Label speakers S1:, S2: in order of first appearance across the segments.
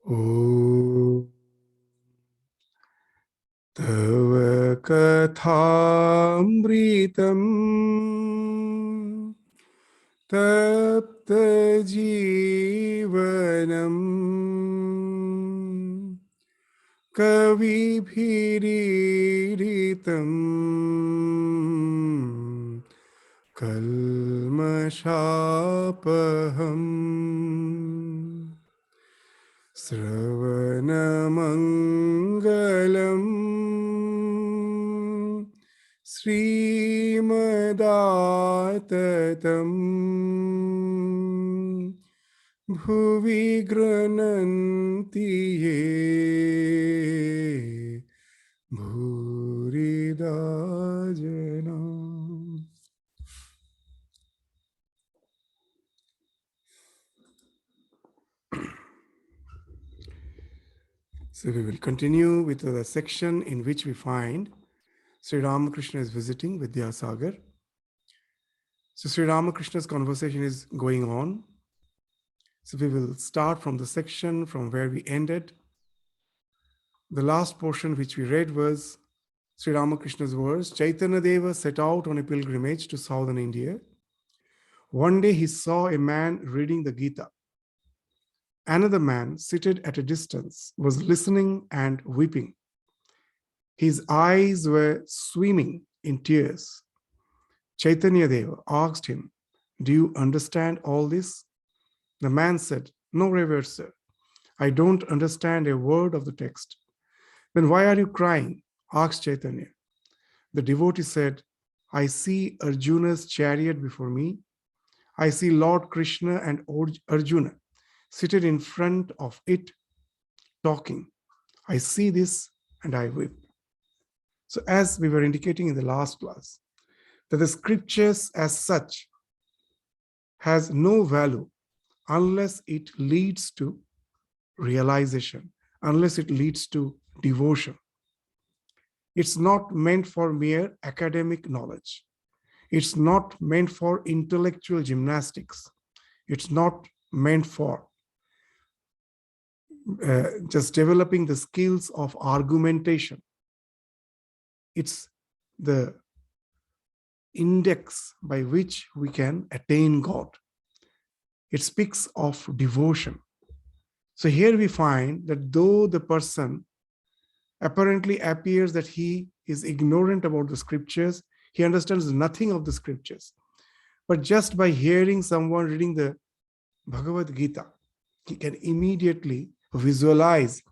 S1: ॐ तव कथामृतं तप्तजीवनम् कविभिरीडितम् कल्मषापहम् श्रवणमङ्गलम् श्रीमदाततम् भुवि गृह्णन्ति ये भूरिदा जना. So we will continue with the section in which we find Sri Ramakrishna is visiting Vidyasagar. So Sri Ramakrishna's conversation is going on. So we will start from the section from where we ended. The last portion which we read was Sri Ramakrishna's words. Chaitanya Deva set out on a pilgrimage to southern India. One day he saw a man reading the Gita. Another man, seated at a distance, was listening and weeping. His eyes were swimming in tears. Chaitanya Deva asked him, "Do you understand all this?" The man said, "No, revered sir, I don't understand a word of the text." "Then why are you crying?" asked Chaitanya. The devotee said, "I see Arjuna's chariot before me. I see Lord Krishna and Arjuna seated in front of it, talking. I see this and I weep." So as we were indicating in the last class, that the scriptures as such has no value unless it leads to realization, unless it leads to devotion. It's not meant for mere academic knowledge. It's not meant for intellectual gymnastics. It's not meant for just developing the skills of argumentation. It's the index by which we can attain God. It speaks of devotion. So here we find that though the person apparently appears that he is ignorant about the scriptures, he understands nothing of the scriptures. But just by hearing someone reading the Bhagavad Gita, he can immediately visualize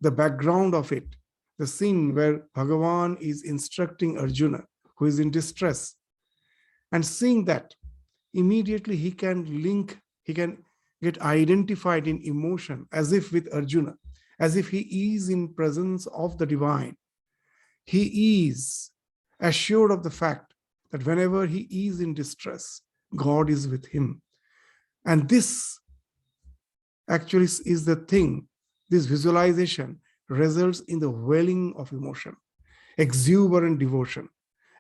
S1: the background of it, the scene where Bhagavan is instructing Arjuna, who is in distress. And seeing that, immediately he can get identified in emotion as if with Arjuna, as if he is in presence of the divine. He is assured of the fact that whenever he is in distress, God is with him. And this actually is the thing, this visualization results in the welling of emotion, exuberant devotion.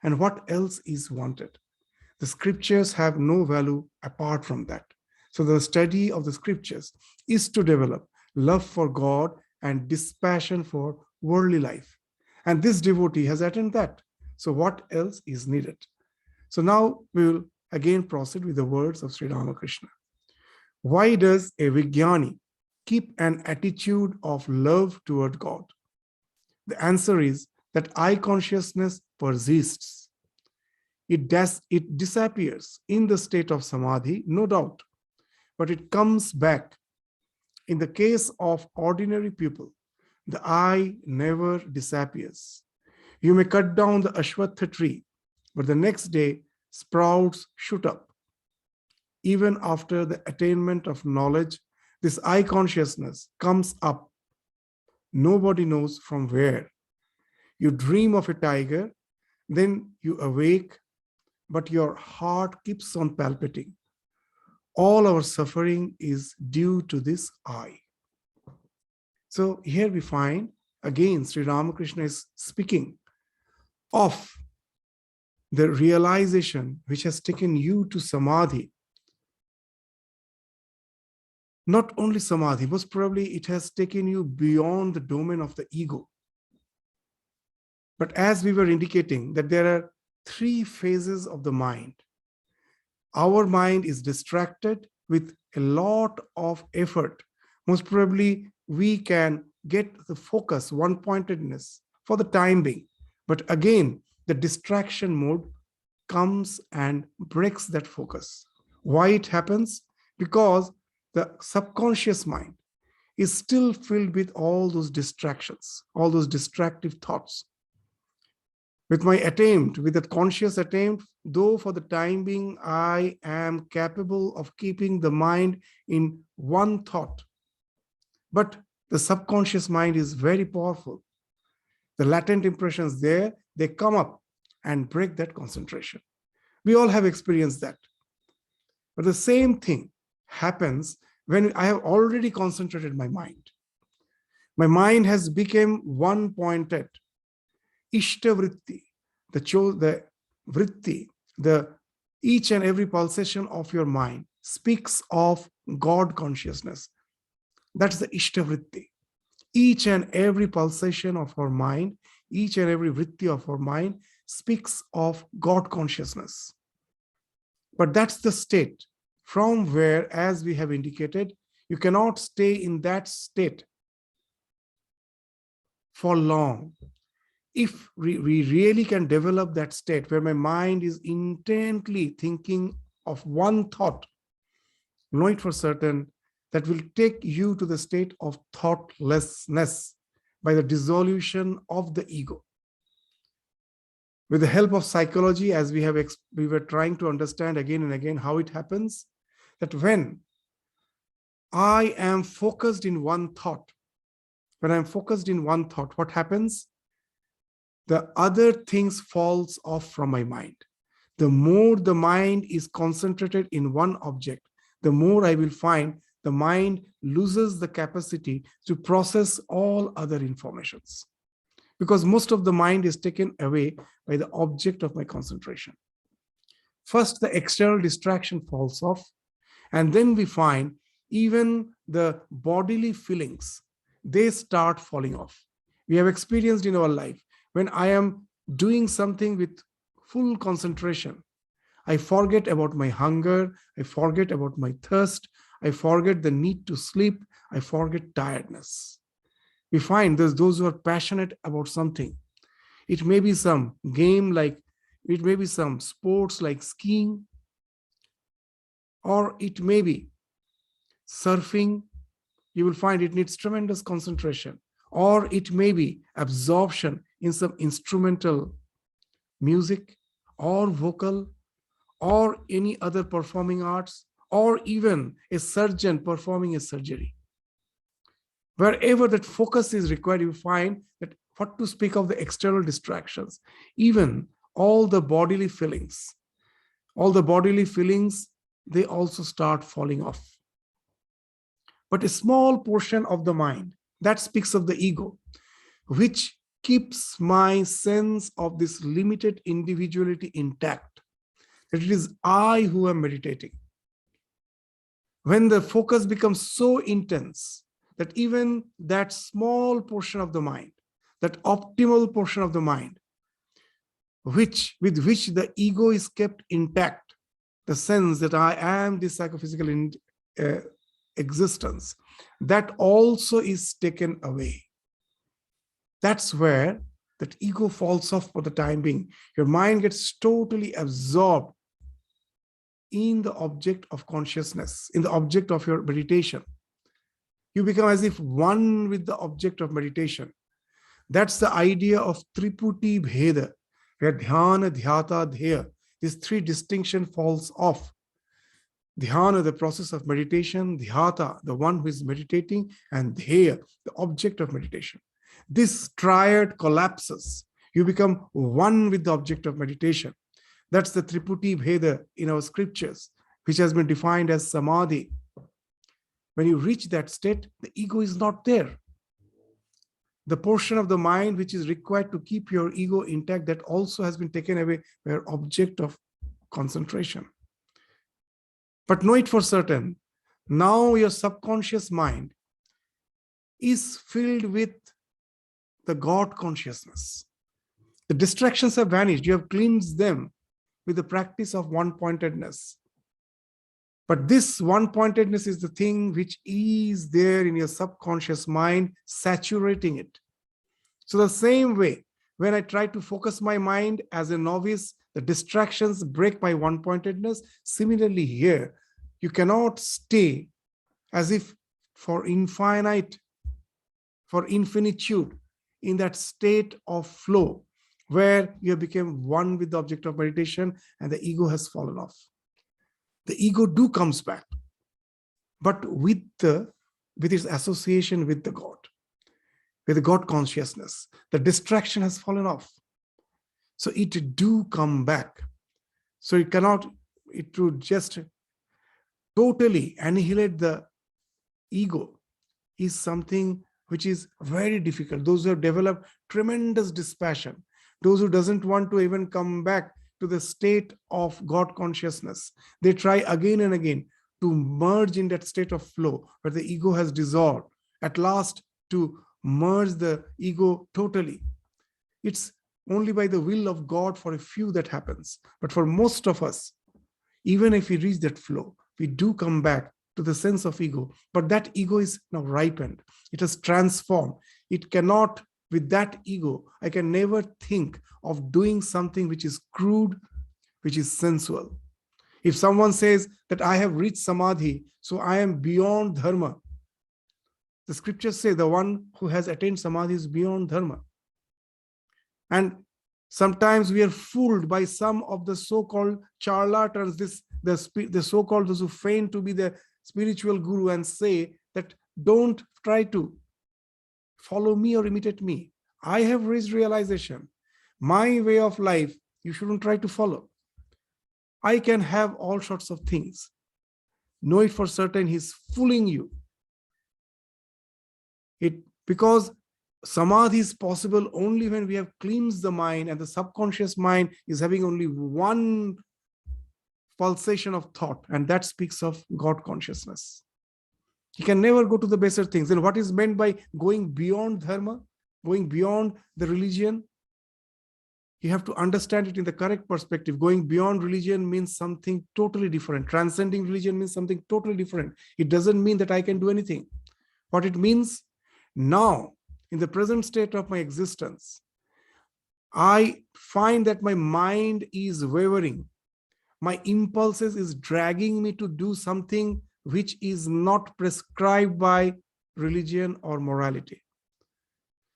S1: And what else is wanted? The scriptures have no value apart from that. So the study of the scriptures is to develop love for God and dispassion for worldly life. And this devotee has attained that. So what else is needed? So now we will again proceed with the words of Sri Ramakrishna. Why does a Vijnani keep an attitude of love toward God? The answer is that I consciousness persists. It disappears in the state of samadhi, no doubt, but it comes back. In the case of ordinary people, the I never disappears. You may cut down the Ashwatha tree, but the next day sprouts shoot up. Even after the attainment of knowledge, this I consciousness comes up. Nobody knows from where. You dream of a tiger, then you awake, but your heart keeps on palpitating. All our suffering is due to this I. So here we find, again, Sri Ramakrishna is speaking of the realization which has taken you to samadhi. Not only samadhi, most probably it has taken you beyond the domain of the ego. But as we were indicating, that there are three phases of the mind. Our mind is distracted with a lot of effort. Most probably we can get the focus, one-pointedness for the time being. But again, the distraction mode comes and breaks that focus. Why it happens? Because the subconscious mind is still filled with all those distractions, all those distractive thoughts. With my attempt, with that conscious attempt, though for the time being, I am capable of keeping the mind in one thought. But the subconscious mind is very powerful. The latent impressions there, they come up and break that concentration. We all have experienced that. But the same thing happens when I have already concentrated my mind. My mind has become one-pointed. Ishta vritti, the vritti, each and every pulsation of your mind speaks of God consciousness. That's the Ishta vritti. Each and every pulsation of our mind, each and every vritti of our mind speaks of God consciousness. But that's the state from where, as we have indicated, you cannot stay in that state for long. If we really can develop that state where my mind is intently thinking of one thought, know it for certain that will take you to the state of thoughtlessness by the dissolution of the ego. With the help of psychology, as we were trying to understand again and again how it happens, that when I am focused in one thought, what happens? The other things falls off from my mind. The more the mind is concentrated in one object, the more I will find the mind loses the capacity to process all other informations. Because most of the mind is taken away by the object of my concentration. First, the external distraction falls off, and then we find even the bodily feelings, they start falling off. We have experienced in our life, when I am doing something with full concentration, I forget about my hunger, I forget about my thirst, I forget the need to sleep, I forget tiredness. We find there's those who are passionate about something. It may be some game it may be some sports like skiing, or it may be surfing. You will find it needs tremendous concentration. Or it may be absorption in some instrumental music or vocal or any other performing arts, or even a surgeon performing a surgery. Wherever that focus is required, you find that, what to speak of the external distractions, even all the bodily feelings, they also start falling off. But a small portion of the mind, that speaks of the ego, which keeps my sense of this limited individuality intact, that it is I who am meditating. When the focus becomes so intense that even that small portion of the mind, that optimal portion of the mind, with which the ego is kept intact, the sense that I am this psychophysical existence, that also is taken away. That's where that ego falls off for the time being. Your mind gets totally absorbed in the object of consciousness, in the object of your meditation. You become as if one with the object of meditation. That's the idea of triputi bheda, where dhyana, dhyata, dheya, these three distinction falls off. Dhyana, the process of meditation, dhyata, the one who is meditating, and dheya, the object of meditation. This triad collapses. You become one with the object of meditation. That's the triputi bheda in our scriptures, which has been defined as samadhi. When you reach that state, the ego is not there. The portion of the mind which is required to keep your ego intact, that also has been taken away by your object of concentration. But know it for certain Now your subconscious mind is filled with the God consciousness. The distractions have vanished. You have cleansed them with the practice of one-pointedness. But this one-pointedness is the thing which is there in your subconscious mind, saturating it. So the same way, when I try to focus my mind as a novice, the distractions break my one-pointedness. Similarly here, you cannot stay as if for infinitude, in that state of flow, where you have become one with the object of meditation and the ego has fallen off. The ego comes back, but with its association with the God, with the God consciousness, the distraction has fallen off. So it do come back. So it would just totally annihilate the ego is something which is very difficult. Those who have developed tremendous dispassion, those who doesn't want to even come back to the state of God consciousness, they try again and again to merge in that state of flow where the ego has dissolved, at last to merge the ego totally. It's only by the will of God for a few that happens. But for most of us, even if we reach that flow, we do come back to the sense of ego. But that ego is now ripened. It has transformed. It cannot, with that ego, I can never think of doing something which is crude, which is sensual. If someone says that I have reached samadhi, so I am beyond dharma, the scriptures say the one who has attained samadhi is beyond dharma. And sometimes we are fooled by some of the so-called charlatans, the so-called those who feign to be the spiritual guru and say that don't try to follow me or imitate me. I have reached realization. My way of life, you shouldn't try to follow. I can have all sorts of things. Know it for certain, he's fooling you. Because samadhi is possible only when we have cleansed the mind, and the subconscious mind is having only one pulsation of thought, and that speaks of God consciousness. He can never go to the baser things. Then what is meant by going beyond dharma, going beyond the religion? You have to understand it in the correct perspective. Going beyond religion means something totally different. Transcending religion means something totally different. It doesn't mean that I can do anything. What it means, now, in the present state of my existence, I find that my mind is wavering. My impulses is dragging me to do something which is not prescribed by religion or morality.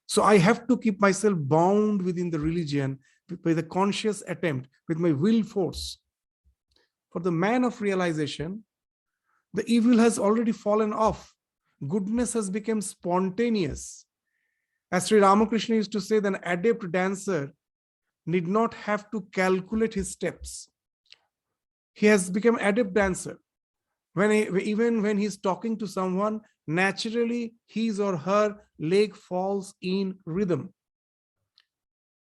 S1: So I have to keep myself bound within the religion by the conscious attempt, with my will force. For the man of realization, the evil has already fallen off. Goodness has become spontaneous. As Sri Ramakrishna used to say, that an adept dancer need not have to calculate his steps. He has become an adept dancer. Even when he's talking to someone, naturally his or her leg falls in rhythm.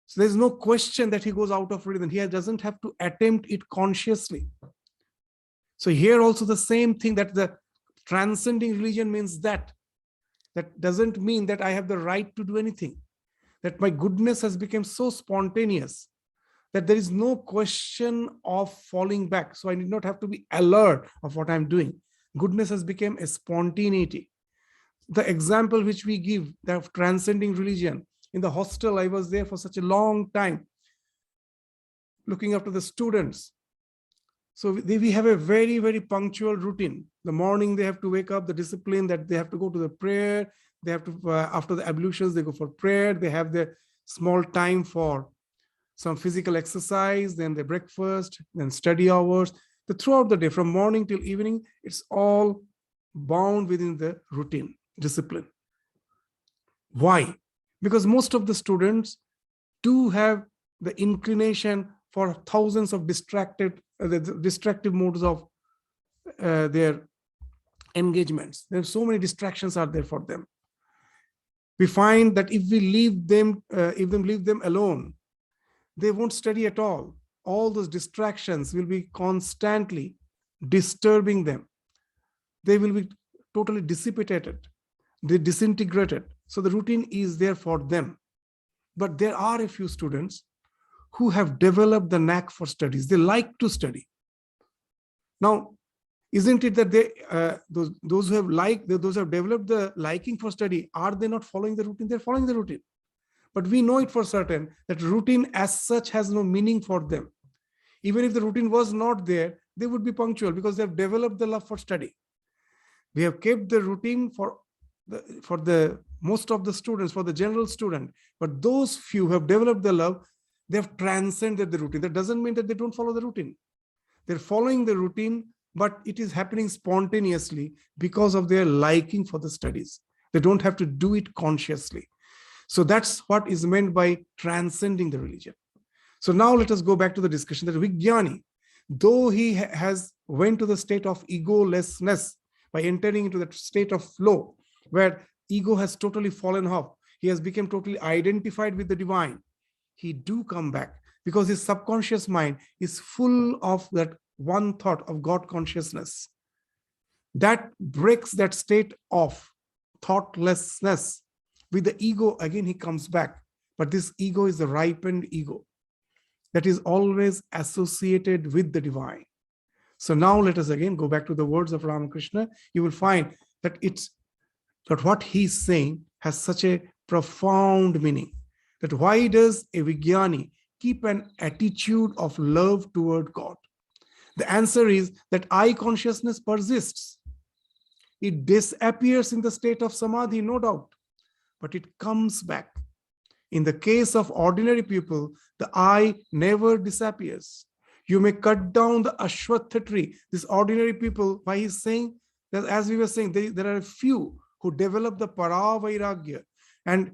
S1: So there's no question that he goes out of rhythm. He doesn't have to attempt it consciously. So here also the same thing, that the transcending religion means that. That doesn't mean that I have the right to do anything. That my goodness has become so spontaneous that there is no question of falling back. So I need not have to be alert of what I'm doing. Goodness has become a spontaneity. The example which we give, that of transcending religion, in the hostel, I was there for such a long time, looking after the students. So we have a very, very punctual routine. The morning they have to wake up, the discipline that they have to go to the prayer. They have to, after the ablutions, they go for prayer. They have their small time for some physical exercise, then the breakfast, then study hours. Throughout the day, from morning till evening, it's all bound within the routine, discipline. Why? Because most of the students do have the inclination for thousands of distractive modes of their engagements. There are so many distractions are there for them. We find that if we leave them alone, they won't study at all. All those distractions will be constantly disturbing them. they will be totally dissipated, they disintegrated. So the routine is there for them. But there are a few students who have developed the knack for studies. They like to study. Now, isn't it that those who have developed the liking for study, are they not following the routine? They're following the routine. But we know it for certain that routine as such has no meaning for them. Even if the routine was not there, they would be punctual because they have developed the love for study. We have kept the routine for the most of the students, for the general student. But those few who have developed the love, they have transcended the routine. That doesn't mean that they don't follow the routine. They're following the routine, but it is happening spontaneously because of their liking for the studies. They don't have to do it consciously. So that's what is meant by transcending the religion. So now let us go back to the discussion that Vijnani, though he has went to the state of egolessness by entering into that state of flow, where ego has totally fallen off, he has become totally identified with the divine, he do come back because his subconscious mind is full of that one thought of God consciousness. That breaks that state of thoughtlessness. With the ego, again, he comes back. But this ego is the ripened ego that is always associated with the divine. So now let us again go back to the words of Ramakrishna. You will find that what he's saying has such a profound meaning. That why does a Vijnani keep an attitude of love toward God? The answer is that I consciousness persists. It disappears in the state of samadhi, no doubt, but it comes back. In the case of ordinary people, the I never disappears. You may cut down the Ashwatha tree. These ordinary people, why he's saying that, as we were saying, there are a few who develop the Paravairagya and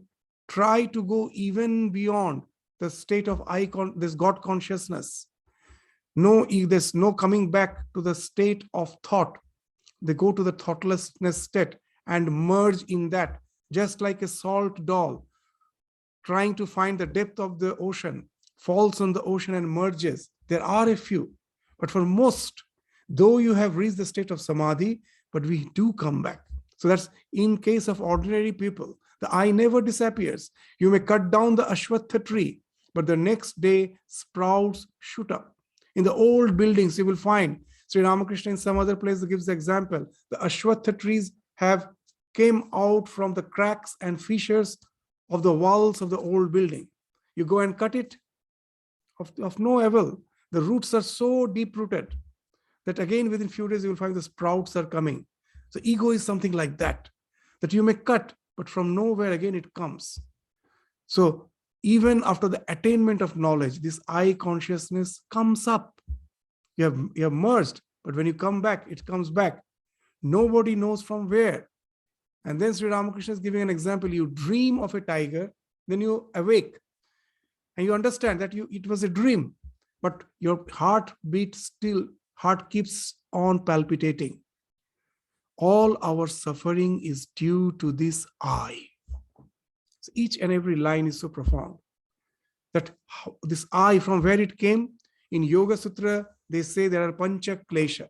S1: try to go even beyond the state of this God consciousness. There's no coming back to the state of thought. They go to the thoughtlessness state and merge in that, just like a salt doll trying to find the depth of the ocean, falls on the ocean and merges. There are a few, but for most, though you have reached the state of samadhi, but we do come back. So that's in case of ordinary people. The I never disappears. You may cut down the Ashwatha tree, but the next day sprouts shoot up. In the old buildings, you will find Sri Ramakrishna in some other place gives the example. The Ashwatha trees have came out from the cracks and fissures of the walls of the old building. You go and cut it, of no avail. The roots are so deep-rooted that again within few days you will find the sprouts are coming. So ego is something like that you may cut, but from nowhere again it comes. So even after the attainment of knowledge, this I consciousness comes up. You have merged, but when you come back, it comes back. Nobody knows from where. And then Sri Ramakrishna is giving an example. You dream of a tiger, then you awake and you understand that it was a dream, but your heart keeps on palpitating. All our suffering is due to this I. So each and every line is so profound. That this I, from where it came, in Yoga Sutra, they say there are pancha klesha,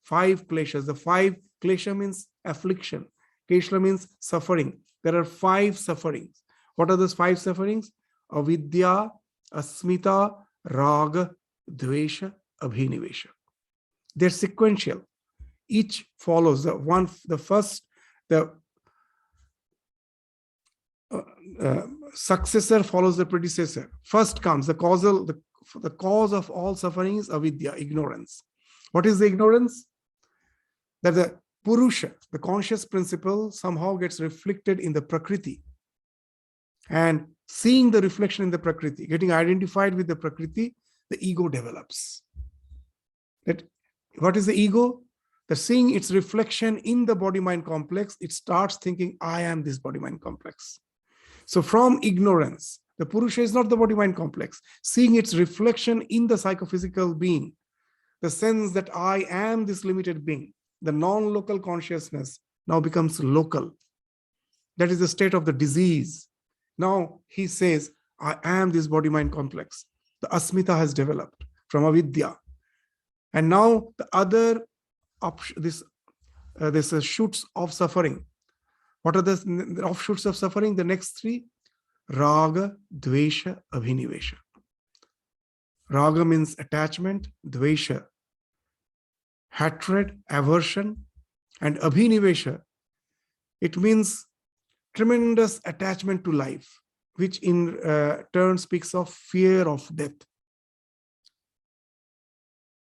S1: 5 kleshas. The 5 klesha means affliction. Klesha means suffering. There are 5 sufferings. What are those 5 sufferings? Avidya, asmita, raga, dvesha, abhinivesha. They're sequential. Each follows the first, successor follows the predecessor. First comes the cause of all suffering is avidya, ignorance. What is the ignorance? That the Purusha, the conscious principle, somehow gets reflected in the Prakriti. And seeing the reflection in the Prakriti, getting identified with the Prakriti, the ego develops. What is the ego? The seeing its reflection in the body-mind complex, it starts thinking, I am this body-mind complex. So from ignorance, the Purusha is not the body-mind complex. Seeing its reflection in the psychophysical being, the sense that I am this limited being, the non-local consciousness now becomes local. That is the state of the disease. Now he says, I am this body-mind complex. The asmita has developed from avidya. And now the other this shoots of suffering. What are the offshoots of suffering? The next three: raga, dvesha, abhinivesha. Raga means attachment, dvesha, hatred, aversion, and abhinivesha, it means tremendous attachment to life, which in turn speaks of fear of death.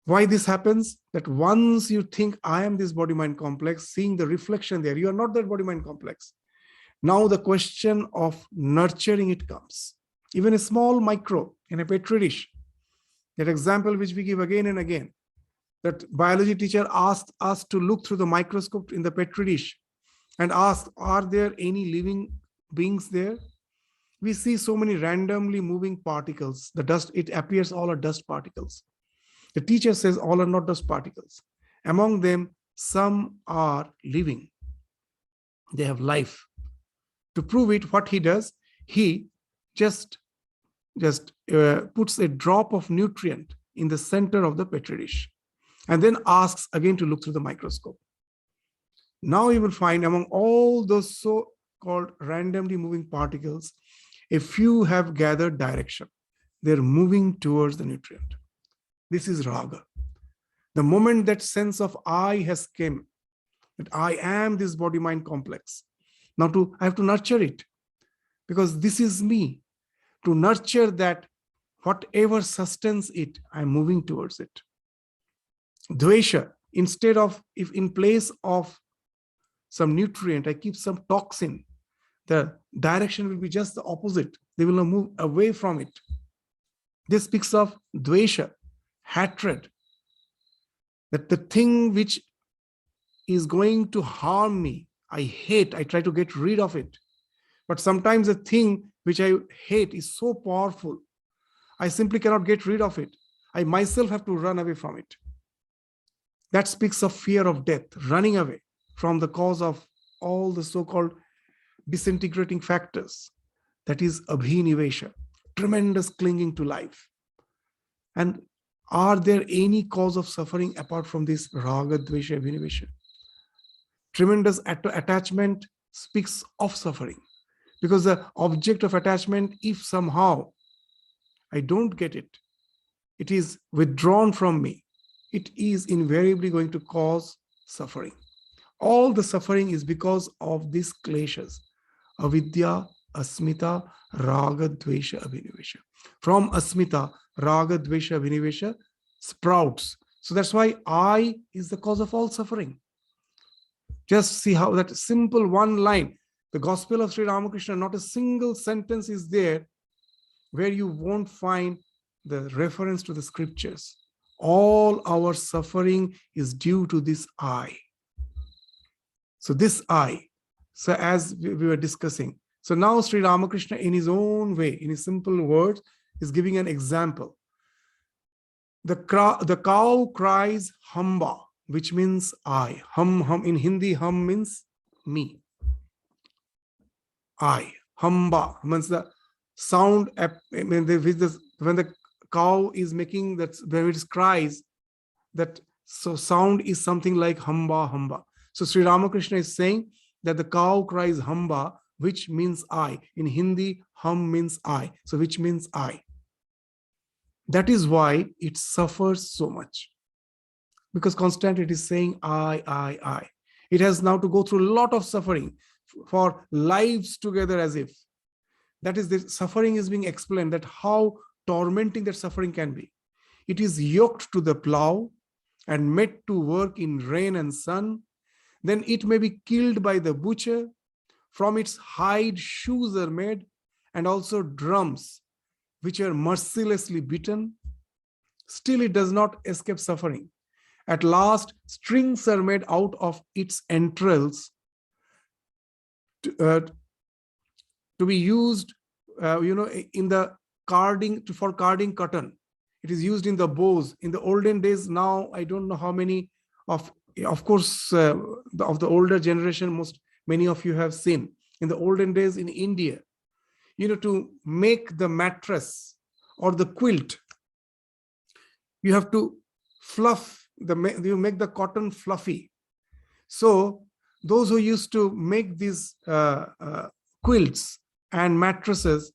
S1: Why this happens? That once you think, I am this body-mind complex, seeing the reflection there, you are not that body-mind complex. Now the question of nurturing it comes. Even a small microbe in a petri dish, that example which we give again and again, that biology teacher asked us to look through the microscope in the petri dish and ask, are there any living beings there? We see so many randomly moving particles. The dust, it appears all are dust particles. The teacher says all are not dust particles. Among them, some are living. They have life. To prove it, what he does, he just puts a drop of nutrient in the center of the petri dish and then asks again to look through the microscope. Now you will find among all those so-called randomly moving particles, a few have gathered direction. They're moving towards the nutrient. This is raga. The moment that sense of I has come, that I am this body-mind complex, now I have to nurture it, because this is me. To nurture that, whatever sustains it, I'm moving towards it. Dvesha, instead of, if in place of some nutrient, I keep some toxin, the direction will be just the opposite. They will move away from it. This speaks of dvesha, hatred, that the thing which is going to harm me, I hate, I try to get rid of it. But sometimes the thing which I hate is so powerful, I simply cannot get rid of it. I myself have to run away from it. That speaks of fear of death, running away from the cause of all the so-called disintegrating factors. That is abhinivesha, tremendous clinging to life. And are there any cause of suffering apart from this raga, dvesha, abhinivesha? Tremendous attachment speaks of suffering, because the object of attachment, if somehow I don't get it, it is withdrawn from me, it is invariably going to cause suffering. All the suffering is because of these kleshas, avidya, asmita, raga, dvesha, abhinivesha. From asmita, raga, dvesha, abhinivesha sprouts. So that's why I is the cause of all suffering. Just see how that simple one line, the Gospel of Sri Ramakrishna, not a single sentence is there where you won't find the reference to the scriptures. All our suffering is due to this I. So this I, so as we were discussing, so now Sri Ramakrishna in his own way, in his simple words, is giving an example. The cow cries hamba, which means I. Hum, hum, in Hindi, hum means me. I. Hamba means the sound, when the cow is making that, when it cries, that so sound is something like hamba, hamba. So Sri Ramakrishna is saying that the cow cries hamba, which means I. In Hindi, hum means I. So which means I. That is why it suffers so much. Because constantly it is saying I. It has now to go through a lot of suffering for lives together, as if. That is, the suffering is being explained, that how tormenting that suffering can be. It is yoked to the plow and made to work in rain and sun. Then it may be killed by the butcher. From its hide shoes are made, and also drums, which are mercilessly beaten. Still it does not escape suffering. At last, strings are made out of its entrails to be used, in the carding, for carding cotton. It is used in the bows. In the olden days, now I don't know how many of course, of the older generation, many of you have seen. In the olden days in India, to make the mattress or the quilt, you have to fluff you make the cotton fluffy. So those who used to make these quilts and mattresses,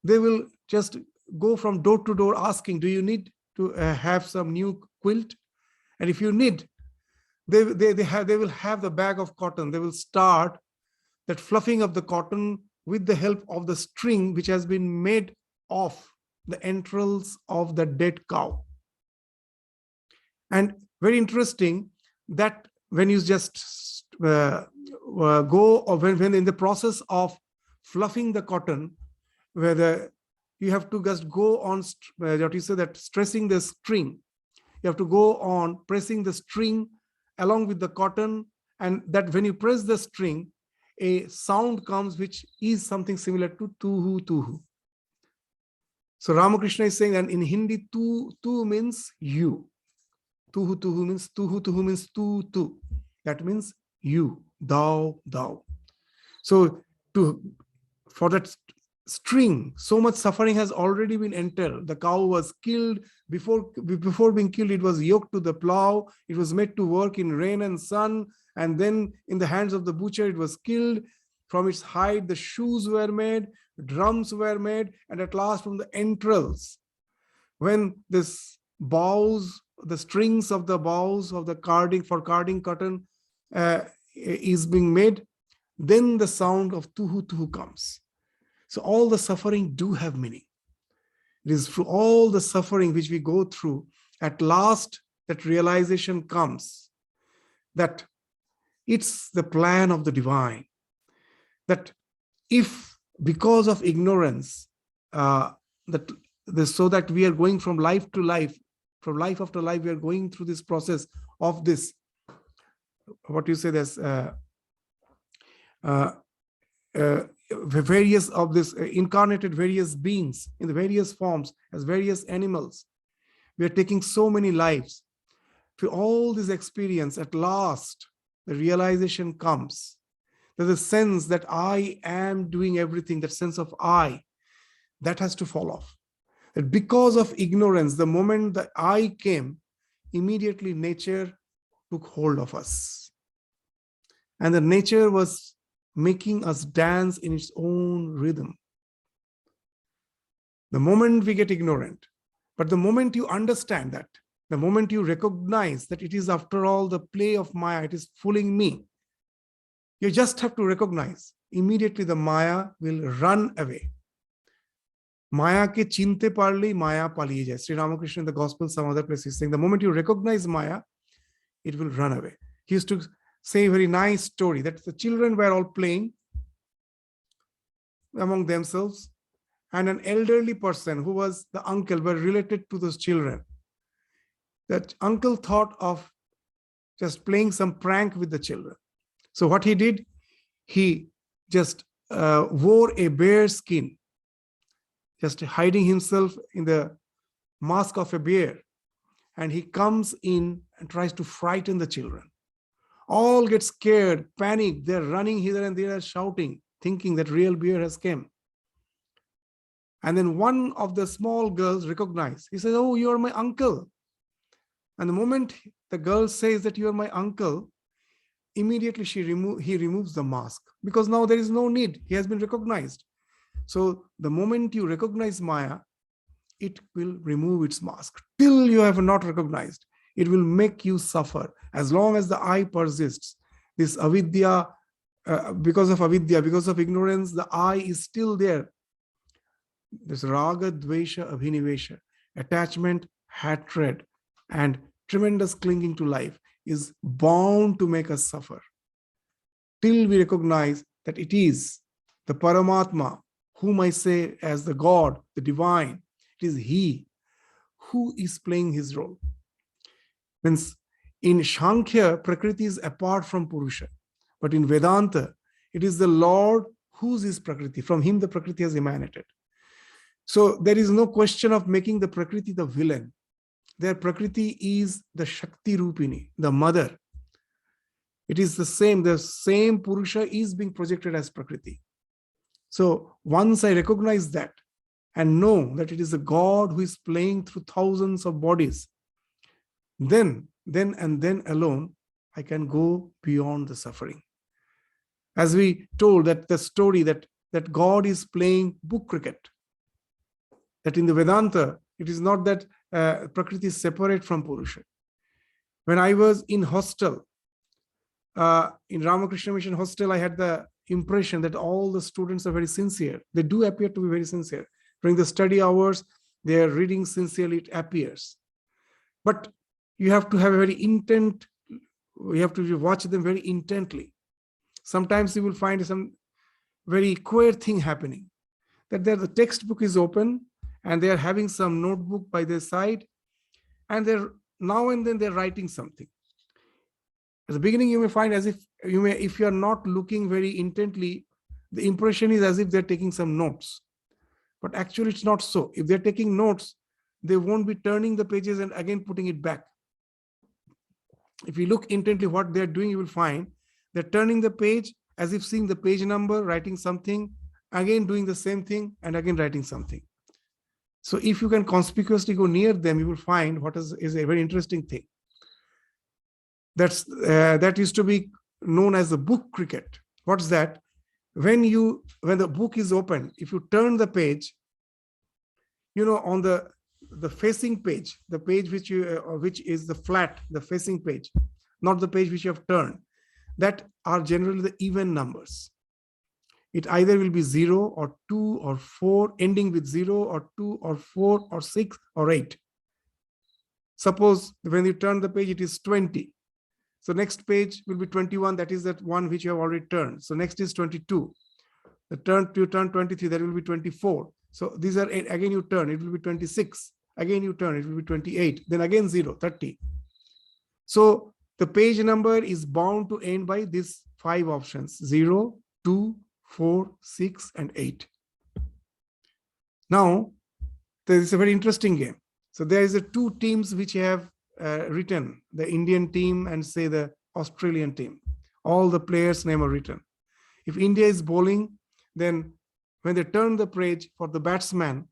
S1: they will just go from door to door asking, do you need to have some new quilt? And if you need, they will have the bag of cotton. They will start that fluffing of the cotton with the help of the string which has been made of the entrails of the dead cow. And very interesting that when you just go, or when in the process of fluffing the cotton, whether you have to just go on what you say, that stressing the string, you have to go on pressing the string along with the cotton, and that when you press the string, a sound comes which is something similar to tuhu tuhu. So Ramakrishna is saying that in Hindi, tu means you. Tuhu tuhu means tu. That means you, thou. So for that string, so much suffering has already been entailed. The cow was killed. Before being killed, it was yoked to the plow. It was made to work in rain and sun. And then in the hands of the butcher, it was killed. From its hide, the shoes were made, drums were made, and at last from the entrails, when this bows, the strings of the bows of the carding cotton is being made, then the sound of tuhu tuhu comes. So all the suffering do have meaning. It is through all the suffering which we go through, at last that realization comes that it's the plan of the divine. That if because of ignorance, so that we are going from life to life, from life after life, we are going through this process of this, what you say, this various of this incarnated various beings in the various forms as various animals. We are taking so many lives. Through all this experience, at last, the realization comes. There's a sense that I am doing everything, that sense of I, that has to fall off. That because of ignorance, the moment that I came, immediately nature took hold of us. And the nature was making us dance in its own rhythm. The moment we get ignorant, but the moment you understand that, the moment you recognize that it is after all the play of Maya, it is fooling me, you just have to recognize, immediately the Maya will run away. Maya ke chinte parli, Maya paliye jai. Sri Ramakrishna in the Gospel, some other places saying, the moment you recognize Maya, it will run away. He used to say a very nice story that the children were all playing among themselves, and an elderly person who was the uncle were related to those children. That uncle thought of just playing some prank with the children. So what he did, he just wore a bear skin, just hiding himself in the mask of a bear. And he comes in and tries to frighten the children. All get scared, panic. They're running here and there, shouting, thinking that real bear has come. And then one of the small girls recognized. He says, "Oh, you are my uncle." And the moment the girl says that you are my uncle, immediately he removes the mask, because now there is no need. He has been recognized. So the moment you recognize Maya, it will remove its mask. Till you have not recognized, it will make you suffer. As long as the I persists, this avidya, because of avidya, because of ignorance, the I is still there. This raga, dvesha, abhinivesha, attachment, hatred, and tremendous clinging to life is bound to make us suffer. Till we recognize that it is the Paramatma, whom I say as the God, the divine, it is He who is playing His role. Means in Shankhya, Prakriti is apart from Purusha. But in Vedanta, it is the Lord whose is Prakriti. From Him the Prakriti has emanated. So there is no question of making the Prakriti the villain. Their Prakriti is the Shakti Rupini, the mother. It is the same Purusha is being projected as Prakriti. So once I recognize that and know that it is the God who is playing through thousands of bodies, then and then alone, I can go beyond the suffering. As we told that the story that God is playing book cricket, that in the Vedanta, it is not that Prakriti is separate from Purusha. When I was in hostel, in Ramakrishna Mission hostel, I had the impression that all the students are very sincere. They do appear to be very sincere. During the study hours, they are reading sincerely, it appears. But you have to have a very intent, you have to watch them very intently. Sometimes you will find some very queer thing happening, that the textbook is open and they are having some notebook by their side, and they're now and then they're writing something. At the beginning, you may find as if if you are not looking very intently, the impression is as if they're taking some notes. But actually, it's not so. If they're taking notes, they won't be turning the pages and again putting it back. If you look intently what they're doing, you will find they're turning the page as if seeing the page number, writing something, again doing the same thing, and again writing something. So if you can conspicuously go near them, you will find what is a very interesting thing. That used to be known as the book cricket. What's that? When the book is open, if you turn the page, on the facing page, the page which is the flat, the facing page, not the page which you have turned, that are generally the even numbers. It either will be 0 or 2 or 4, ending with 0 or 2 or 4 or 6 or 8. Suppose when you turn the page, it is 20. So next page will be 21. That is that one which you have already turned. So next is 22. You turn 23. That will be 24. So these are, again you turn, it will be 26. Again you turn, it will be 28. Then again 0, 30. So the page number is bound to end by these 5 options: 0, 2, 4, 6, and 8. Now, there is a very interesting game. So there is 2 teams which have written, the Indian team and say the Australian team. All the players' name are written. If India is bowling, then when they turn the page for the batsman,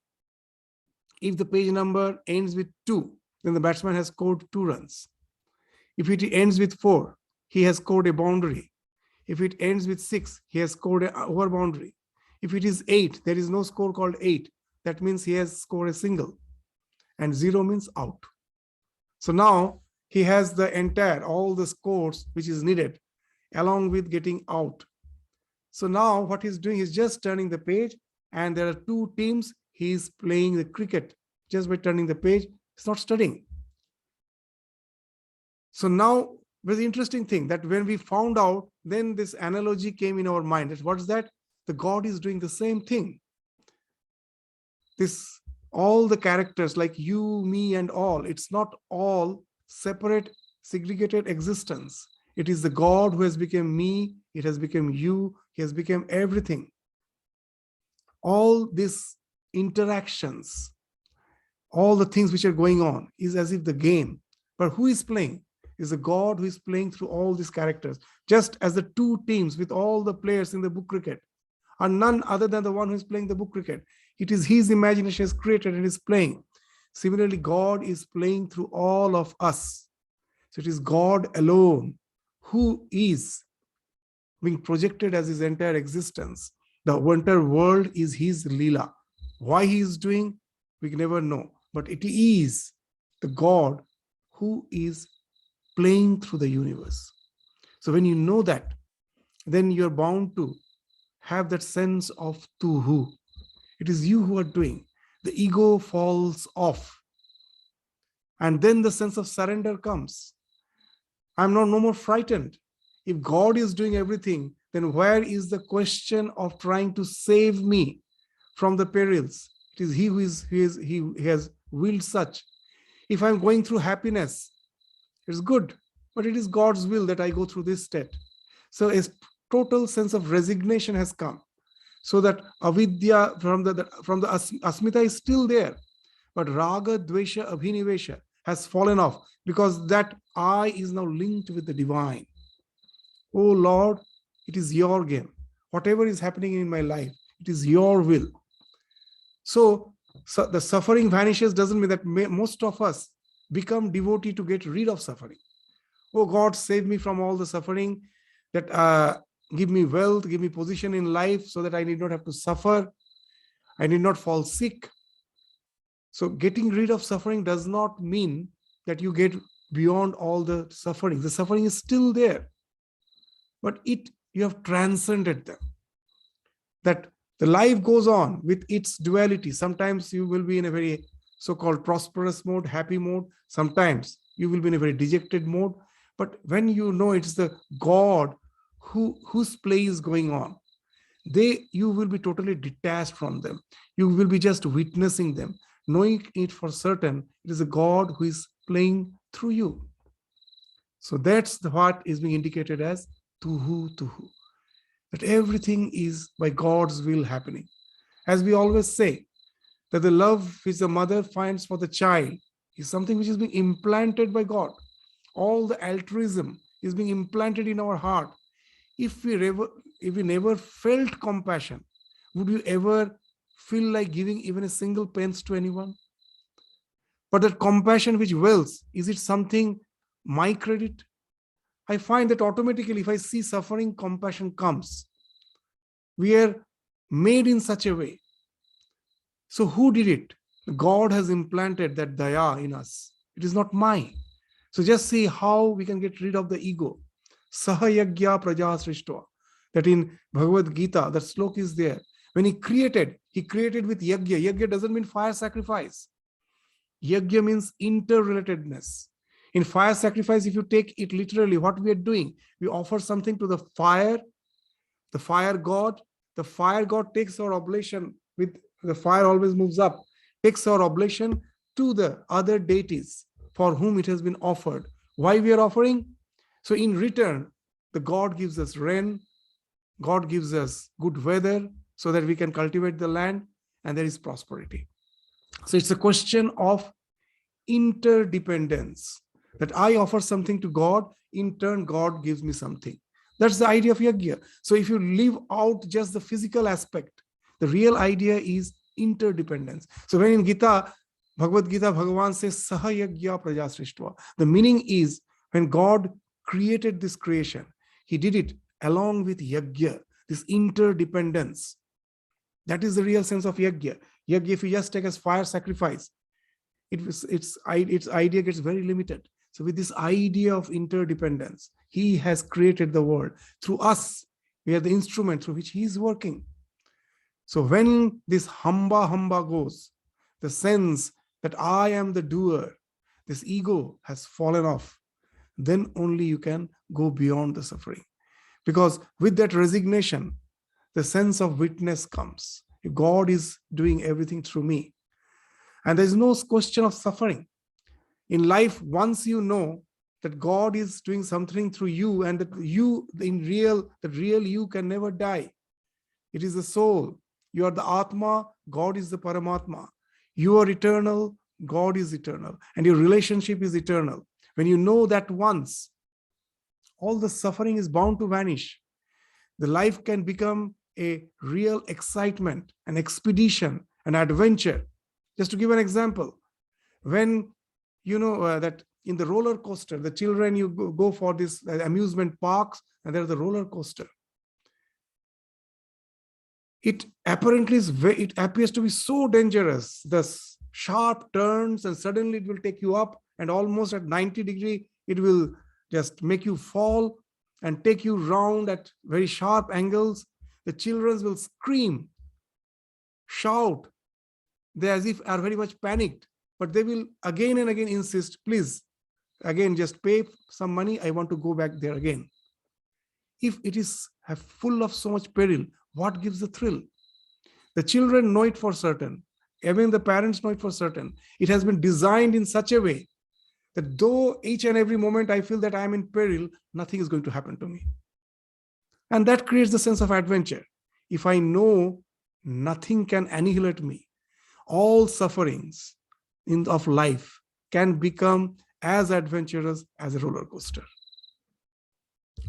S1: if the page number ends with 2, then the batsman has scored 2 runs. If it ends with 4, he has scored a boundary. If it ends with 6, he has scored an over boundary. If it is 8, there is no score called 8. That means he has scored a single. And 0 means out. So now he has all the scores which is needed along with getting out. So now what he's doing is just turning the page, and there are 2 teams. He's playing the cricket just by turning the page. He's not studying. So now, very interesting thing that when we found out, then this analogy came in our mind. That what's that? The God is doing the same thing. All the characters like you, me, and all, it's not all separate, segregated existence. It is the God who has become me, it has become you, he has become everything. All these interactions, all the things which are going on is as if the game. But who is playing? Is a God who is playing through all these characters. Just as the 2 teams with all the players in the book cricket are none other than the one who is playing the book cricket. It is his imagination is created and is playing. Similarly, God is playing through all of us. So it is God alone who is being projected as his entire existence. The entire world is his Leela. Why he is doing, we can never know. But it is the God who is playing through the universe. So when you know that, then you're bound to have that sense of tu who. It is you who are doing. The ego falls off. And then the sense of surrender comes. I'm no more frightened. If God is doing everything, then where is the question of trying to save me from the perils? It is he who has willed such. If I'm going through happiness, it's good, but it is God's will that I go through this state. So a total sense of resignation has come. So that avidya from the asmita is still there, but raga, dvesha, abhinivesha has fallen off because that I is now linked with the divine. Oh Lord, it is your game. Whatever is happening in my life, it is your will. So the suffering vanishes doesn't mean that most of us become devotee to get rid of suffering. Oh God, save me from all the suffering, that give me wealth, give me position in life so that I need not have to suffer. I need not fall sick. So getting rid of suffering does not mean that you get beyond all the suffering. The suffering is still there, but you have transcended them. That the life goes on with its duality. Sometimes you will be in a very so-called prosperous mode, happy mode. Sometimes you will be in a very dejected mode. But when you know it's the God whose play is going on, you will be totally detached from them. You will be just witnessing them, knowing it for certain. It is a God who is playing through you. So that's what is being indicated as tuhu tuhu. That everything is by God's will happening. As we always say, that the love which the mother finds for the child is something which is being implanted by God. All the altruism is being implanted in our heart. If we never felt compassion, would you ever feel like giving even a single pence to anyone? But that compassion which wells, is it something my credit? I find that automatically, if I see suffering, compassion comes. We are made in such a way. So who did it? God has implanted that daya in us. It is not mine. So just see how we can get rid of the ego. Sahayagya praja srishtva. That in Bhagavad Gita, that slok is there. When he created with yagya. Yagya doesn't mean fire sacrifice. Yagya means interrelatedness. In fire sacrifice, if you take it literally, what we are doing, we offer something to the fire god. The fire god takes our oblation with the fire always moves up, takes our oblation to the other deities for whom it has been offered. Why we are offering? So in return, the God gives us rain, God gives us good weather so that we can cultivate the land, and there is prosperity. So it's a question of interdependence, that I offer something to God, in turn God gives me something. That's the idea of yagya. So if you leave out just the physical aspect, the real idea is interdependence. So when in Bhagavad Gita, Bhagavan says Sahayagya praja srishtva. The meaning is, when God created this creation, he did it along with yagya, this interdependence. That is the real sense of yagya. Yagya, if you just take as fire sacrifice, its idea gets very limited. So with this idea of interdependence, he has created the world. Through us, we are the instrument through which he is working. So when this hamba goes, the sense that I am the doer, this ego has fallen off, then only you can go beyond the suffering. Because with that resignation, the sense of witness comes. God is doing everything through me. And there is no question of suffering. In life, once you know that God is doing something through you, and that the real you can never die. It is the soul. You are the Atma, God is the Paramatma. You are eternal, God is eternal. And your relationship is eternal. When you know that once, all the suffering is bound to vanish. The life can become a real excitement, an expedition, an adventure. Just to give an example, when you know that in the roller coaster, the children, you go for this amusement parks, and there's the roller coaster. It appears to be so dangerous. The sharp turns, and suddenly it will take you up, and almost at 90 degrees, it will just make you fall and take you round at very sharp angles. The children will scream, shout. They as if are very much panicked, but they will again and again insist, please, again, just pay some money. I want to go back there again. If it is full of so much peril, what gives the thrill? The children know it for certain. Even the parents know it for certain. It has been designed in such a way that though each and every moment I feel that I am in peril, nothing is going to happen to me. And that creates the sense of adventure. If I know nothing can annihilate me, all sufferings of life can become as adventurous as a roller coaster.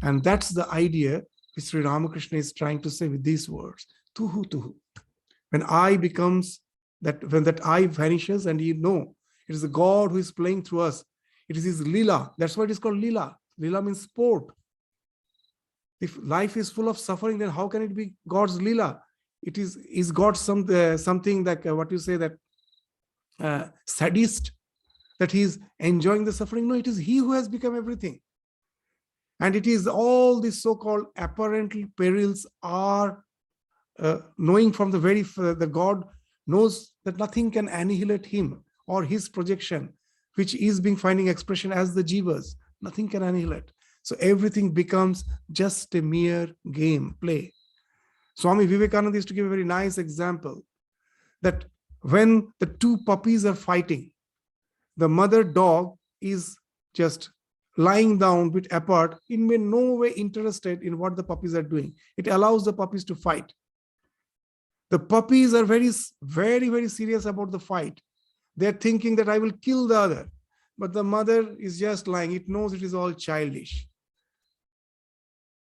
S1: And that's the idea which Sri Ramakrishna is trying to say with these words, tuhu tuhu. When I becomes that, when that I vanishes, and you know it is the God who is playing through us. It is his lila. That's why it is called lila. Lila means sport. If life is full of suffering, then how can it be God's Lila? Is God something like what you say, that sadist, that he is enjoying the suffering? No, it is he who has become everything. And it is all these so-called apparent perils are knowing from the very, the God knows that nothing can annihilate him or his projection, which is being finding expression as the jivas. Nothing can annihilate. So everything becomes just a mere game, play. Swami Vivekananda used to give a very nice example that when the two puppies are fighting, the mother dog is just lying down bit apart, in no way interested in what the puppies are doing. It allows the puppies to fight. The puppies are very, very, very serious about the fight. They're thinking that I will kill the other. But the mother is just lying. It knows it is all childish.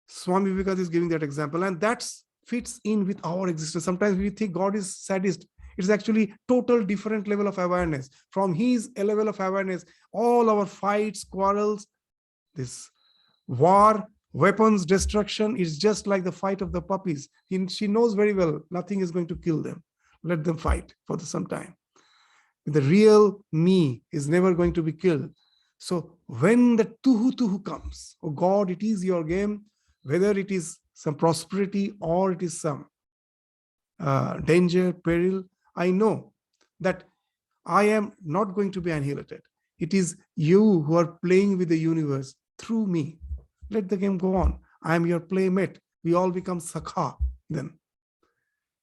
S1: Swami Vivekananda is giving that example, and that fits in with our existence. Sometimes we think God is sadist. It's actually total different level of awareness. From his level of awareness, all our fights, quarrels, this war, weapons, destruction is just like the fight of the puppies. She knows very well nothing is going to kill them. Let them fight for some time. The real me is never going to be killed. So when the tuhu comes, oh God, it is your game, whether it is some prosperity or it is some danger, peril, I know that I am not going to be annihilated. It is you who are playing with the universe through me. Let the game go on. I am your playmate. We all become sakha then.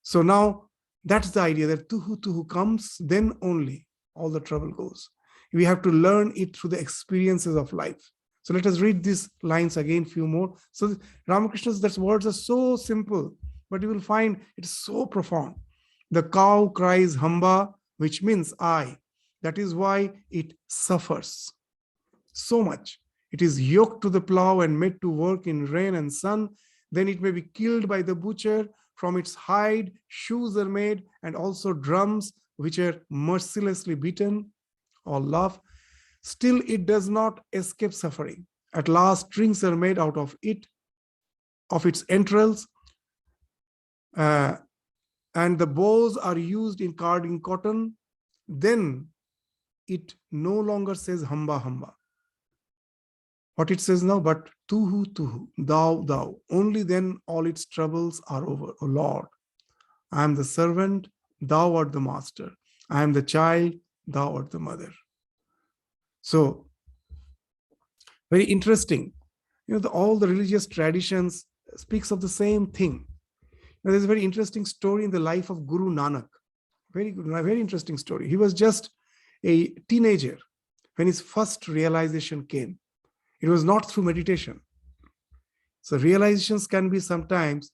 S1: So now that's the idea, that tuhu comes, then only all the trouble goes. We have to learn it through the experiences of life. So let us read these lines again, few more. So Ramakrishna's words are so simple, but you will find it's so profound. The cow cries hamba, which means I. That is why it suffers so much. It is yoked to the plow and made to work in rain and sun. Then it may be killed by the butcher. From its hide, shoes are made, and also drums, which are mercilessly beaten or love. Still, it does not escape suffering. At last, strings are made out of it, of its entrails, and the bows are used in carding cotton. Then it no longer says hamba hamba. What it says now, but tuhu, thou. Only then all its troubles are over. O Lord, I am the servant, thou art the master. I am the child, thou art the mother. So, very interesting. All the religious traditions speaks of the same thing. There's a very interesting story in the life of Guru Nanak. Very good, very interesting story. He was just a teenager when his first realization came. It was not through meditation. So realizations can be sometimes,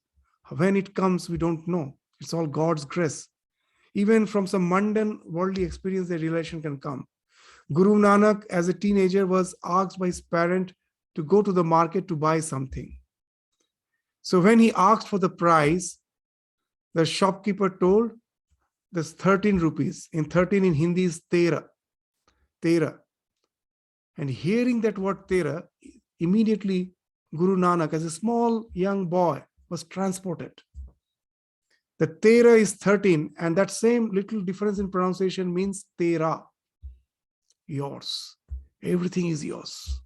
S1: when it comes, we don't know. It's all God's grace. Even from some mundane worldly experience, the realization can come. Guru Nanak, as a teenager, was asked by his parent to go to the market to buy something. So when he asked for the price, the shopkeeper told, there's 13 rupees. In 13 in Hindi is tera. Tera. And hearing that word tera, immediately Guru Nanak, as a small young boy, was transported. The tera is 13, and that same little difference in pronunciation means tera, yours. Everything is yours.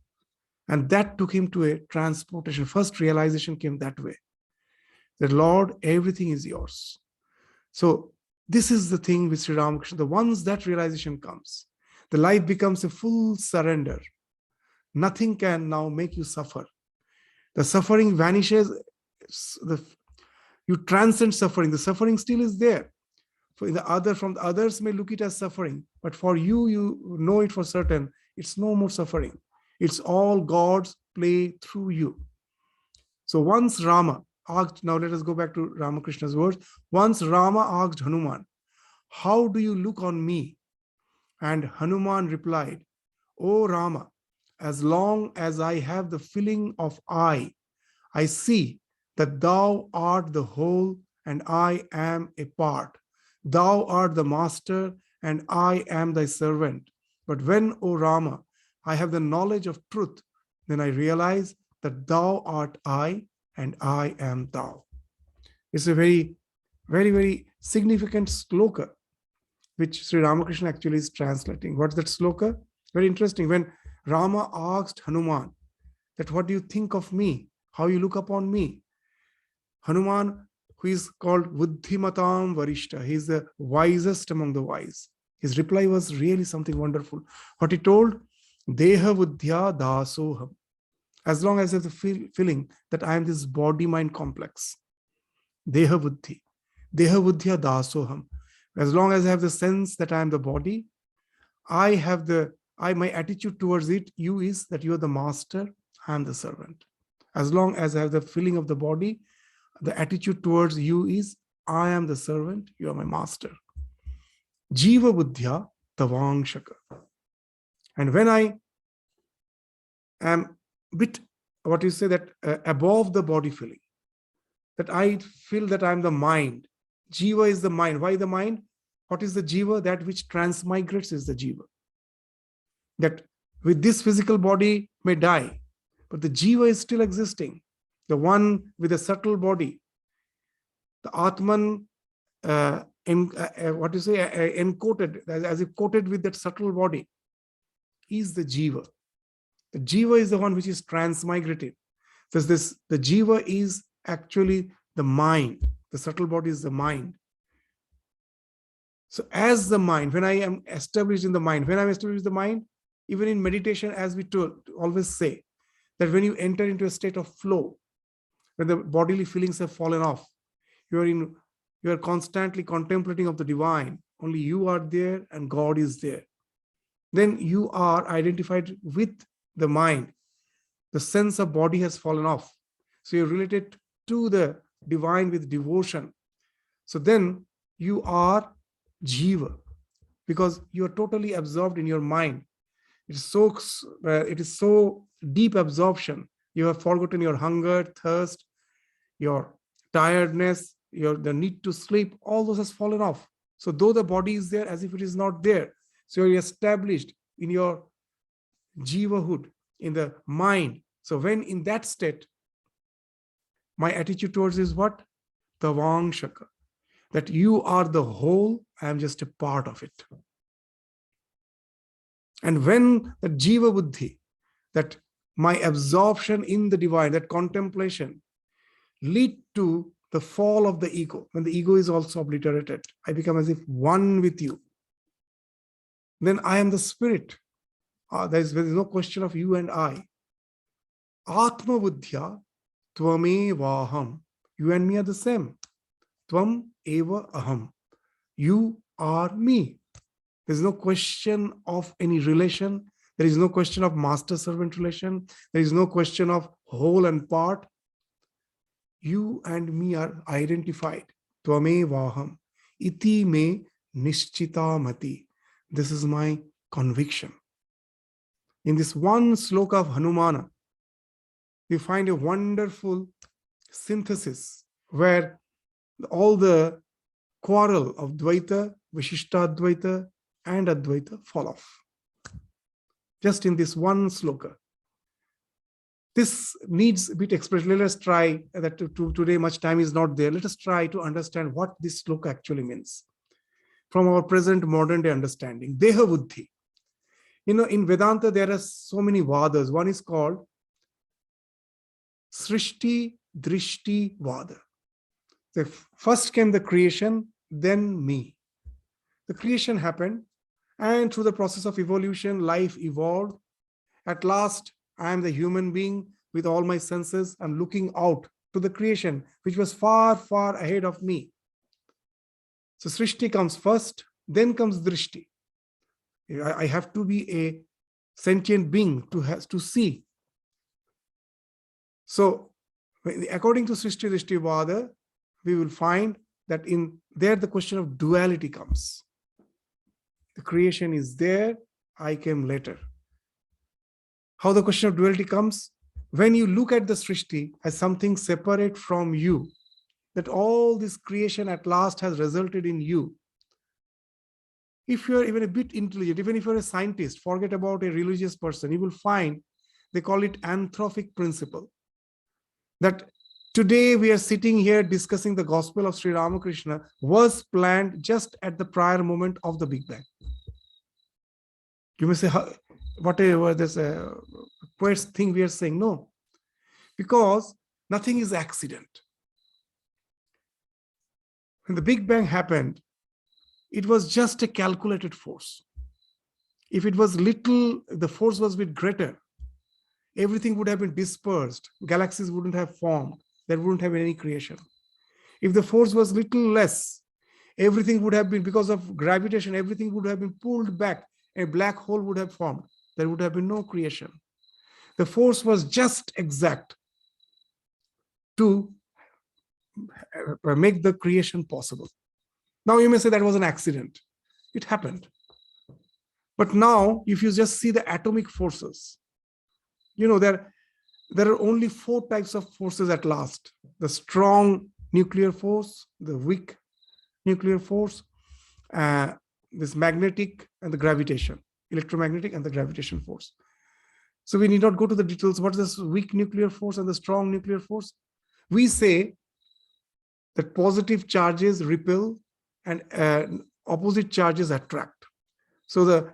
S1: And that took him to a transportation. First realization came that way. That Lord, everything is yours. So this is the thing with Sri Ramakrishna. The once that realization comes, the life becomes a full surrender. Nothing can now make you suffer. The suffering vanishes. You transcend suffering. The suffering still is there. From the others may look it as suffering, but for you, you know it for certain. It's no more suffering. It's all God's play through you. So once Rama asked, now let us go back to Ramakrishna's words. Once Rama asked Hanuman, how do you look on me? And Hanuman replied, O Rama, as long as I have the feeling of I see that thou art the whole and I am a part. Thou art the master and I am thy servant. But when, O Rama, I have the knowledge of truth, then I realize that thou art I and I am thou. It's a very, very, very significant sloka which Sri Ramakrishna actually is translating. What's that sloka? Very interesting. When Rama asked Hanuman that what do you think of me? How you look upon me? Hanuman, who is called Buddhimatam Varishta, he is the wisest among the wise. His reply was really something wonderful. What he told, Deha Buddhya Dasoham. As long as I have the feeling that I am this body-mind complex, Deha Buddhi, Deha Buddhya Dasoham. As long as I have the sense that I am the body, my attitude towards you is that you are the master, I am the servant. As long as I have the feeling of the body, the attitude towards you is, I am the servant, you are my master. Jiva Buddhya Tavangshaka. And when I am bit, what you say, that above the body feeling, that I feel that I am the mind. Jiva is the mind. Why the mind? What is the jiva? That which transmigrates is the jiva. That with this physical body may die, but the jiva is still existing. The one with a subtle body, the Atman, encoded, as if coated with that subtle body, is the jiva. The jiva is the one which is transmigrated. So the jiva is actually the mind. The subtle body is the mind. So as the mind, when I am established in the mind, even in meditation, as we always say, that when you enter into a state of flow, when the bodily feelings have fallen off, you are constantly contemplating of the divine. Only you are there and God is there. Then you are identified with the mind. The sense of body has fallen off. So you're related to the divine with devotion. So then you are jiva, because you are totally absorbed in your mind. It is so deep absorption. You have forgotten your hunger, thirst, your tiredness, the need to sleep. All those has fallen off. So though the body is there, as if it is not there. So you're established in your jivahood, in the mind. So when in that state, my attitude towards is what? Tavangshaka. That you are the whole, I am just a part of it. And when the jiva buddhi, that my absorption in the divine, that contemplation, lead to the fall of the ego, when the ego is also obliterated, I become as if one with you. Then I am the spirit. There is no question of you and I. Atma buddhya tvame vaham. You and me are the same. Tvam eva aham. You are me. There is no question of any relation. There is no question of master-servant relation. There is no question of whole and part. You and me are identified. Tvame vaham. Iti me nishchita mati. This is my conviction. In this one sloka of Hanumana, we find a wonderful synthesis where all the quarrel of Dvaita, Vishishta-Advaita, and Advaita fall off. Just in this one sloka. This needs a bit expression. Let us try that today, much time is not there. Let us try to understand what this sloka actually means from our present modern day understanding. Deha Buddhi. In Vedanta, there are so many vadas. One is called Srishti Drishti Vada. So first came the creation, then me. The creation happened, and through the process of evolution, life evolved. At last, I am the human being with all my senses. I'm looking out to the creation, which was far, far ahead of me. So Srishti comes first, then comes Drishti. I have to be a sentient being to see. So according to Srishti Drishti Vada, we will find that in there the question of duality comes. The creation is there, I came later. How the question of duality comes? When you look at the Srishti as something separate from you, that all this creation at last has resulted in you. If you're even a bit intelligent, even if you're a scientist, forget about a religious person, you will find they call it anthropic principle. That today we are sitting here discussing the gospel of Sri Ramakrishna was planned just at the prior moment of the Big Bang. You may say, whatever this quest thing we are saying. No, because nothing is accident. When the Big Bang happened, it was just a calculated force. If it was little, the force was a bit greater, everything would have been dispersed. Galaxies wouldn't have formed. There wouldn't have been any creation. If the force was little less, everything would have been, because of gravitation, everything would have been pulled back. A black hole would have formed. There would have been no creation. The force was just exact to make the creation possible. Now you may say that was an accident. It happened. But now, if you just see the atomic forces, there are only 4 types of forces at last: the strong nuclear force, the weak nuclear force, this magnetic and the gravitation, electromagnetic and the gravitation force. So we need not go to the details. What is this weak nuclear force and the strong nuclear force? We say that positive charges repel and opposite charges attract. So the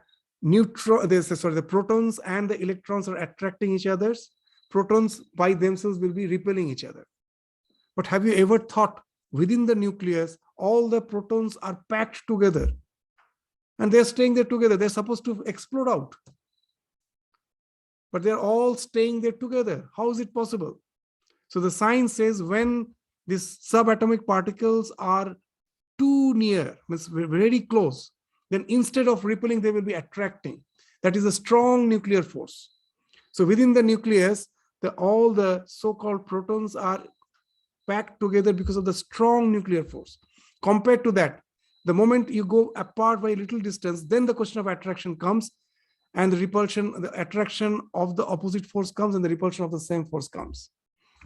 S1: protons and the electrons are attracting each other. Protons by themselves will be repelling each other. But have you ever thought within the nucleus, all the protons are packed together and they're staying there together? They're supposed to explode out, but they're all staying there together. How is it possible? So the science says when these subatomic particles are too near, means very close, then instead of repelling, they will be attracting. That is a strong nuclear force. So within the nucleus, all the so-called protons are packed together because of the strong nuclear force. Compared to that, the moment you go apart by a little distance, then the question of attraction comes, and the repulsion, the attraction of the opposite force comes, and the repulsion of the same force comes.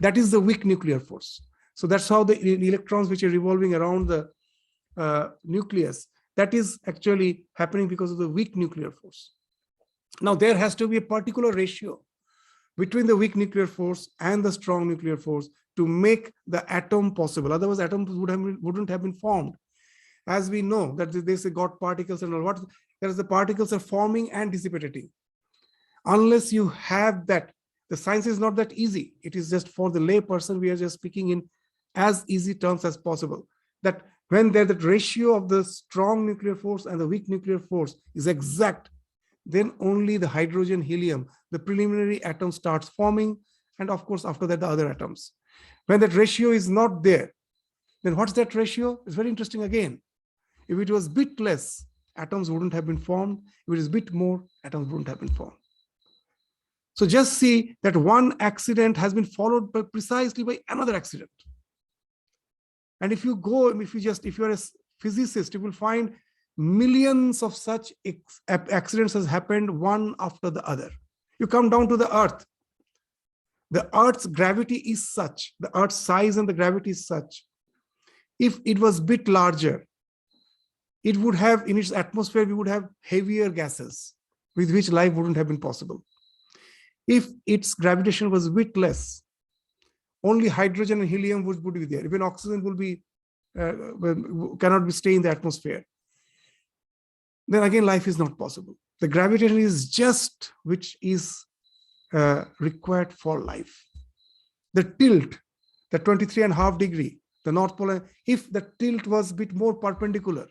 S1: That is the weak nuclear force. So that's how the electrons which are revolving around the nucleus, that is actually happening because of the weak nuclear force. Now there has to be a particular ratio between the weak nuclear force and the strong nuclear force to make the atom possible. Otherwise, atoms wouldn't have been formed. As we know that they say God particles and all, what there is, the particles are forming and dissipating. Unless you have that, the science is not that easy. It is just for the lay person. We are just speaking in as easy terms as possible. That when the ratio of the strong nuclear force and the weak nuclear force is exact, then only the hydrogen, helium, the preliminary atom starts forming. And of course, after that, the other atoms. When that ratio is not there, then what's that ratio? It's very interesting again. If it was a bit less, atoms wouldn't have been formed. If it is a bit more, atoms wouldn't have been formed. So just see that one accident has been followed precisely by another accident. And if you are a physicist, you will find millions of such accidents has happened one after the other. You come down to the earth. The earth's gravity is such, the earth's size and the gravity is such. If it was a bit larger, it would have, in its atmosphere, we would have heavier gases with which life wouldn't have been possible. If its gravitation was a bit less, only hydrogen and helium would be there. Even oxygen will be cannot be stay in the atmosphere. Then again, life is not possible. The gravitation is just which is required for life. The tilt, the 23.5 degree, the North Pole, if the tilt was a bit more perpendicular,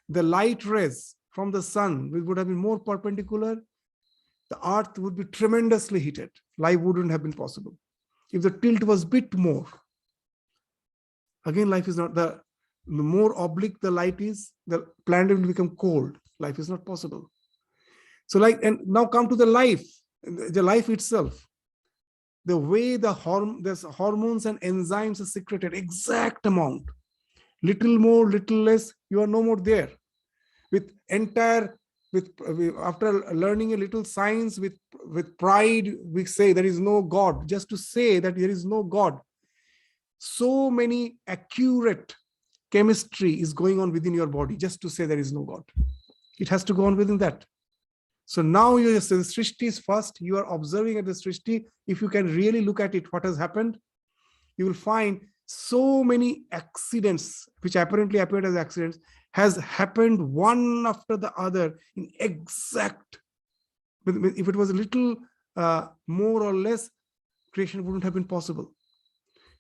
S1: the light rays from the sun would have been more perpendicular, the earth would be tremendously heated. Life wouldn't have been possible. If the tilt was a bit more, again, life is not, the more oblique the light is, the planet will become cold. Life is not possible. So and now come to the life itself. The way the hormones and enzymes are secreted, exact amount, little more, little less, you are no more there. After learning a little science with pride, we say there is no God. Just to say that there is no God, so many accurate chemistry is going on within your body just to say there is no God. It has to go on within that. So now the Srishti is first, you are observing at the Srishti. If you can really look at it, what has happened, you will find so many accidents, which apparently appeared as accidents, has happened one after the other in exact. If it was a little more or less, creation wouldn't have been possible.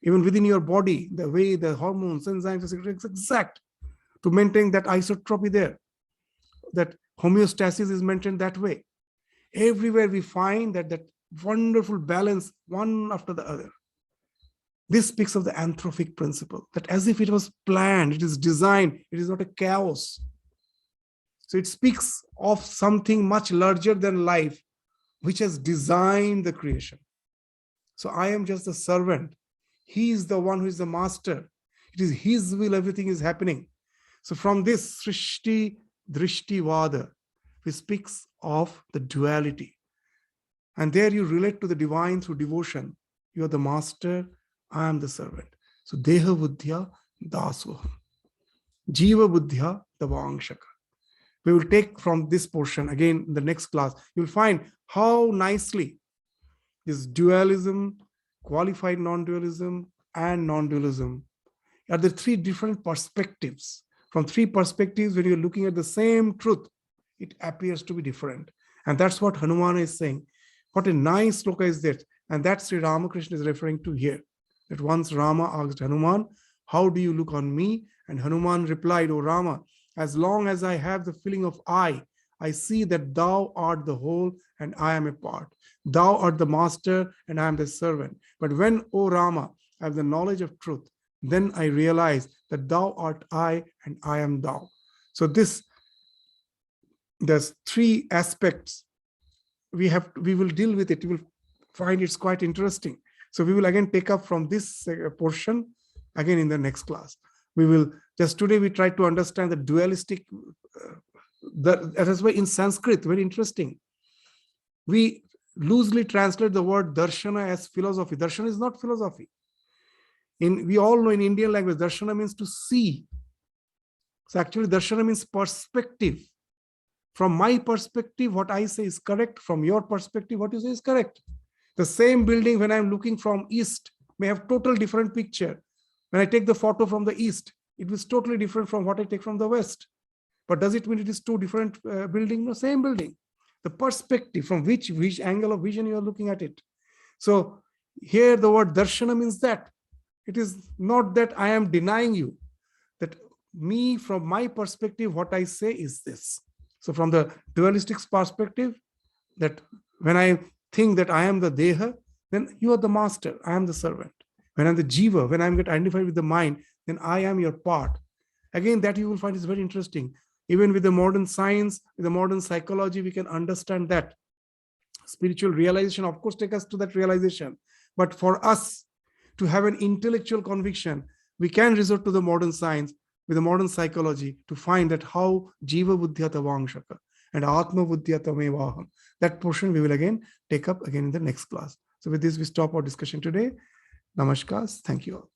S1: Even within your body, the way the hormones, enzymes, etc., it's exact to maintain that isotropy there. That homeostasis is maintained that way. Everywhere we find that wonderful balance, one after the other. This speaks of the anthropic principle, that as if it was planned, it is designed, it is not a chaos. So it speaks of something much larger than life, which has designed the creation. So I am just the servant. He is the one who is the master. It is his will, everything is happening. So from this Srishti Drishti Vada, which speaks of the duality. And there you relate to the divine through devotion. You are the master, I am the servant. So Deha Buddhya Dasoham. Jiva Buddhya Tavangshaka. We will take from this portion again in the next class. You will find how nicely this dualism, qualified non-dualism, and non-dualism are the three different perspectives. From three perspectives, when you're looking at the same truth, it appears to be different. And that's what Hanuman is saying. What a nice sloka is that. And that's Sri Ramakrishna is referring to here. That once Rama asked Hanuman, how do you look on me? And Hanuman replied, O Rama, as long as I have the feeling of I see that thou art the whole and I am a part. Thou art the master and I am the servant. But when, O Rama, I have the knowledge of truth, then I realize that thou art I and I am thou. So there's three aspects. We will deal with it. You will find it's quite interesting. So we will again take up from this portion again in the next class. We will just today we try to understand the dualistic. That is why in Sanskrit, very interesting. We loosely translate the word darshana as philosophy. Darshana is not philosophy. We all know in Indian language, darshana means to see. So actually, darshana means perspective. From my perspective, what I say is correct. From your perspective, what you say is correct. The same building, when I'm looking from east, may have total different picture. When I take the photo from the east, it was totally different from what I take from the west. But does it mean it is two different buildings? No, same building. The perspective, from which angle of vision you are looking at it. So here the word darshana means that. It is not that I am denying you. That me, from my perspective, what I say is this. So from the dualistic perspective, that when I think that I am the Deha, then you are the master, I am the servant. When I'm the Jiva, when I'm get identified with the mind, then I am your part. Again, that you will find is very interesting. Even with the modern science, with the modern psychology, we can understand that. Spiritual realization, of course, take us to that realization. But for us to have an intellectual conviction, we can resort to the modern science, with the modern psychology, to find that how Jiva Buddhya Tavangshaka and Atma Buddhya Tamevaham. That portion we will again take up again in the next class. So with this, we stop our discussion today. Namaskars. Thank you all.